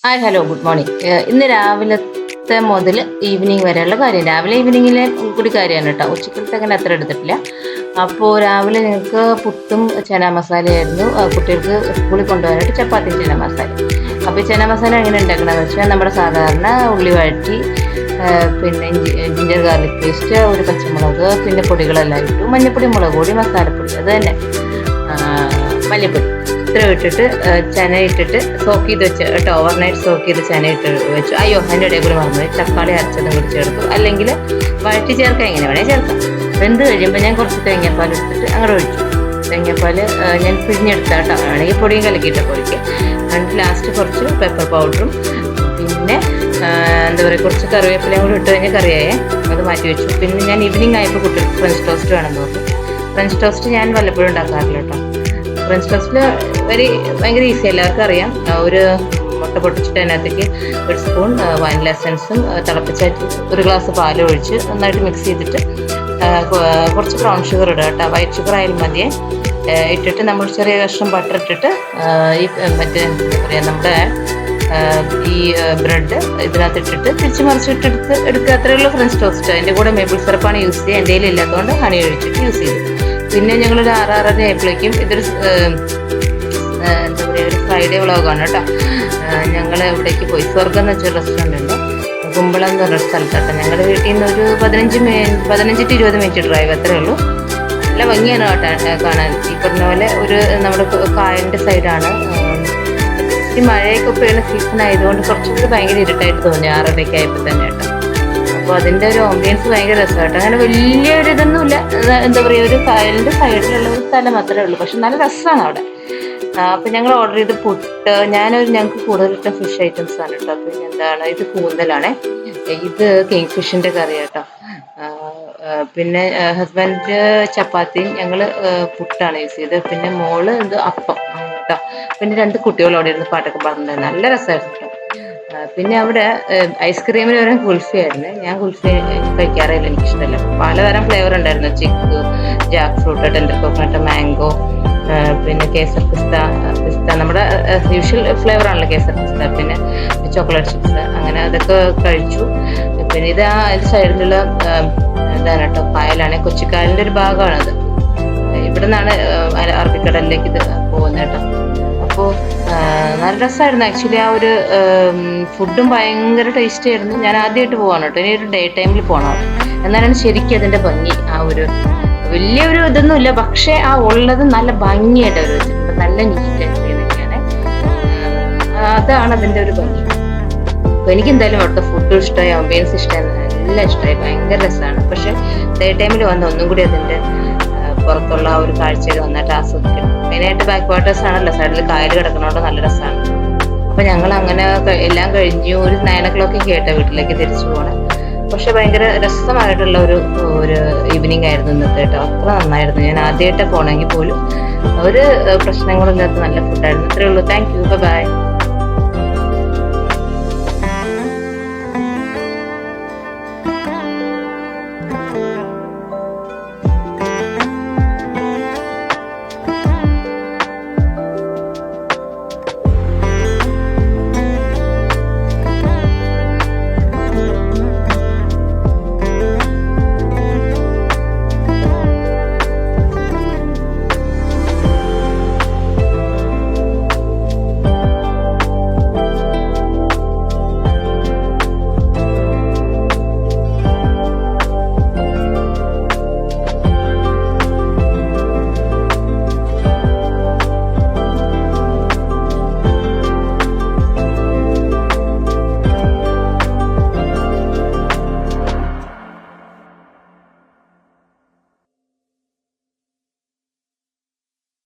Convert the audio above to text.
Hi hello good morning. ഇന്ന് രാവിലത്തെ മുതൽ ഈവനിങ് വരെയുള്ള കാര്യം. രാവിലെ ഈവനിങ്ങിലെ കൂടി കാര്യമാണ് കേട്ടോ. ഉച്ചക്കലത്തെ അങ്ങനെ അത്ര എടുത്തിട്ടില്ല. അപ്പോൾ രാവിലെ ഞങ്ങൾക്ക് പുട്ടും ചന മസാലയായിരുന്നു. കുട്ടികൾക്ക് സ്കൂളിൽ കൊണ്ടുപോകാനായിട്ട് ചപ്പാത്തി ചന മസാല. അപ്പോൾ ഈ ചന മസാല എങ്ങനെ ഉണ്ടാക്കണമെന്ന് വെച്ചാൽ നമ്മുടെ സാധാരണ ഉള്ളി വഴറ്റി പിന്നെ ജിഞ്ചർ ഗാർലിക് പേസ്റ്റ്, ഒരു പച്ചമുളക്, പിന്നെ പൊടികളെല്ലാം ഇട്ടു. മഞ്ഞൾപ്പൊടി, മുളക് പൊടി, മസാലപ്പൊടി, അത് തന്നെ മല്ലിപ്പൊടി ഇത്ര ഇട്ടിട്ട് ചന ഇട്ടിട്ട് സോക്ക് ചെയ്ത് വെച്ച് കേട്ടോ. ഓവർനൈറ്റ് സോക്ക് ചെയ്ത് ചന ഇട്ട് വെച്ചു. അയ്യോ, അതിൻ്റെ ഇടയിൽ കൂടി മറന്നു പോയി. തക്കാളി അരച്ചതും കൂടി ചേർത്തു. അല്ലെങ്കിൽ വഴറ്റി ചേർക്കാം, എങ്ങനെ വേണേൽ ചേർക്കാം. വെന്ത് കഴിയുമ്പോൾ ഞാൻ കുറച്ച് തേങ്ങാപ്പാൽ എടുത്തിട്ട് അങ്ങോട്ട് ഒഴിച്ചു. തേങ്ങാപ്പാൽ ഞാൻ പിഴിഞ്ഞെടുത്ത കേട്ടോ. വേണമെങ്കിൽ പൊടിയും കലക്കിയിട്ട് പൊടിക്ക്. എന്നിട്ട് ലാസ്റ്റ് കുറച്ച് പെപ്പർ പൗഡറും പിന്നെ എന്താ പറയുക കുറച്ച് കറിവേപ്പിലയും കൂടി ഇട്ട് കഴിഞ്ഞാൽ കറിയായേ. അത് മാറ്റി വെച്ചു. പിന്നെ ഞാൻ ഈവനിങ് ആയപ്പോൾ കുട്ടികൾക്ക് ഫ്രഞ്ച് ടോസ്റ്റ് വേണമെന്ന് തോന്നി. ഫ്രഞ്ച് ടോസ്റ്റ് ഞാൻ വല്ലപ്പോഴും ഉണ്ടാക്കാറില്ല കേട്ടോ. ഫ്രഞ്ച് ടോസ്റ്റിൽ ഭയങ്കര ഈസി, എല്ലാവർക്കും അറിയാം. ഒരു മുട്ട പൊട്ടിച്ചിട്ട് അതിനകത്തേക്ക് ഒരു സ്പൂൺ വാനില എസൻസും തിളപ്പിച്ച ഒരു ഗ്ലാസ് പാലും ഒഴിച്ച് നന്നായിട്ട് മിക്സ് ചെയ്തിട്ട് കുറച്ച് ബ്രൗൺ ഷുഗർ ഇടുക കേട്ടോ. വൈറ്റ് ഷുഗർ ആയാലും മതിയെ. ഇട്ടിട്ട് നമ്മൾ ചെറിയ കഷ്ണം ബട്ടർ ഇട്ടിട്ട് ഈ മറ്റേ എന്താ പറയുക നമ്മുടെ ഈ ബ്രെഡ് ഇതിനകത്ത് ഇട്ടിട്ട് തിരിച്ച് മറിച്ചിട്ടെടുത്ത് എടുക്കുക. അത്രയേ ഉള്ളൂ ഫ്രഞ്ച് ടോസ്റ്റ്. അതിൻ്റെ കൂടെ മേപ്പിൾ സിറപ്പാണ് യൂസ് ചെയ്യുക. എൻ്റെ കയ്യിൽ ഇല്ലാത്തതുകൊണ്ട് ഹണി ഒഴിച്ചിട്ട് യൂസ് ചെയ്തു. പിന്നെ ഞങ്ങളൊരു 6:30 ആയപ്പോഴേക്കും ഇതൊരു എന്താ പറയുക ഒരു ഫ്രൈഡേ വ്ളോഗാണ് കേട്ടോ. ഞങ്ങൾ ഇവിടേക്ക് പോയി. സ്വർഗം എന്ന് വെച്ചൊരു റെസ്റ്റോറൻ്റ് ഉണ്ട്, കുമ്പളം എന്ന് പറഞ്ഞൊരു സ്ഥലത്താണ്. ഞങ്ങളുടെ വീട്ടിൽ നിന്ന് ഒരു 15 to 20 മിനിറ്റ് ഡ്രൈവ്, അത്രേ ഉള്ളൂ. നല്ല ഭംഗിയാണ് കേട്ടോ കാണാൻ. ഈ പറഞ്ഞ പോലെ ഒരു നമ്മുടെ കായലിൻ്റെ സൈഡാണ്. ഈ മഴയൊക്കെ പെയ്യുന്ന സീസൺ ആയതുകൊണ്ട് കുറച്ചുകൂടി ഭയങ്കര ഇരുട്ടായിട്ട് തോന്നി 6:30 ആയപ്പോൾ തന്നെ കേട്ടോ. അപ്പോൾ അതിൻ്റെ ഒരു ആംബിയൻസ് ഭയങ്കര രസമായിട്ട്. അങ്ങനെ വലിയൊരു ഇതൊന്നുമില്ല, എന്താ പറയുക ഒരു കായലിൻ്റെ സൈഡിലുള്ള ഒരു സ്ഥലം മാത്രമേ ഉള്ളൂ. പക്ഷെ നല്ല രസമാണ് അവിടെ. അപ്പോൾ ഞങ്ങൾ ഓർഡർ ചെയ്ത് പുട്ട്. ഞങ്ങൾക്ക് കൂടുതലിഷ്ടം ഫിഷ് ഐറ്റംസ് ആണ് കേട്ടോ. പിന്നെ എന്താണ് ഇത് കൂന്തലാണ്, ഇത് കിങ് ഫിഷിൻ്റെ കറി കേട്ടോ. പിന്നെ ഹസ്ബൻഡ് ചപ്പാത്തിയും ഞങ്ങൾ പുട്ടാണ് യൂസ് ചെയ്തത്. പിന്നെ മോള് ഇത് അപ്പം കേട്ടോ. പിന്നെ 2 കുട്ടികൾ അവിടെ ഇരുന്ന് പാട്ടൊക്കെ പറഞ്ഞിട്ടുണ്ടായിരുന്നു. നല്ല രസമായിരുന്നു കേട്ടോ. പിന്നെ അവിടെ ഐസ്ക്രീമിന് വരെ കുൽഫി ആയിരുന്നു. ഞാൻ കുൽഫി കഴിക്കാറില്ല, എനിക്കിഷ്ടമല്ല. പലതരം ഫ്ലേവർ ഉണ്ടായിരുന്നു. Chikoo, jackfruit, tender coconut, mango, പിന്നെ കേസർ പിസ്ത നമ്മുടെ യൂഷ്വൽ ഫ്ലേവർ ആണല്ലോ കേസർ പിസ്ത, പിന്നെ ചോക്ലേറ്റ് ചിപ്സ്, അങ്ങനെ അതൊക്കെ കഴിച്ചു. പിന്നെ ഇത് അതിൻ്റെ സൈഡിലുള്ള ഇതാണ് കേട്ടോ, കായലാണ്. കൊച്ചിക്കായലിൻ്റെ ഒരു ഭാഗമാണത്. ഇവിടെ നിന്നാണ് അറബിക്കടലിലേക്ക് ഇത് പോകുന്നത് കേട്ടോ. അപ്പോൾ നല്ല രസമായിരുന്നു ആക്ച്വലി. ആ ഒരു ഫുഡും ഭയങ്കര ടേസ്റ്റ് ആയിരുന്നു. ഞാൻ ആദ്യമായിട്ട് പോകാണ് കേട്ടോ. ഇനി ഒരു ഡേ ടൈമിൽ പോകണം, എന്നാലാണ് ശരിക്കും അതിൻ്റെ ഭംഗി. ആ ഒരു വലിയൊരു ഇതൊന്നുമില്ല, പക്ഷേ ആ ഉള്ളത് നല്ല ഭംഗിയായിട്ട് അവർ വെച്ചിട്ടുണ്ട്. നല്ല നീറ്റായിട്ട് ചെയ്തൊക്കെയാണ്. അതാണ് അതിൻ്റെ ഒരു ഭംഗി. അപ്പോൾ എനിക്കെന്തായാലും അവിടുത്തെ ഫുഡും ഇഷ്ടമായി, ആംബിയൻസ് ഇഷ്ടമായി, എല്ലാം ഇഷ്ടമായി. ഭയങ്കര രസമാണ്. പക്ഷേ ഡേ ടൈമിൽ വന്ന് ഒന്നും കൂടി അതിൻ്റെ പുറത്തുള്ള ആ ഒരു കാഴ്ചയൊക്കെ നന്നായിട്ട് ആസ്വദിക്കണം. മെയിനായിട്ട് ബാക്ക് വാട്ടേഴ്സ് ആണല്ലോ, സൈഡിൽ കായൽ കിടക്കുന്നതുകൊണ്ട് നല്ല രസമാണ്. അപ്പോൾ ഞങ്ങൾ അങ്ങനെ എല്ലാം കഴിഞ്ഞു. ഒരു 9 o'clock കേട്ടോ വീട്ടിലേക്ക് തിരിച്ചു പോകണം. പക്ഷെ ഭയങ്കര രസമായിട്ടുള്ള ഒരു ഈവനിങ് ആയിരുന്നു ഇന്നത്തെ കേട്ടോ. അത്ര നന്നായിരുന്നു. ഞാൻ ആദ്യമായിട്ട് പോകണമെങ്കിൽ പോലും ഒരു പ്രശ്നങ്ങളില്ലാത്ത നല്ല ഫുഡായിരുന്നു. ഇത്രയേ ഉള്ളൂ. Thank you, by.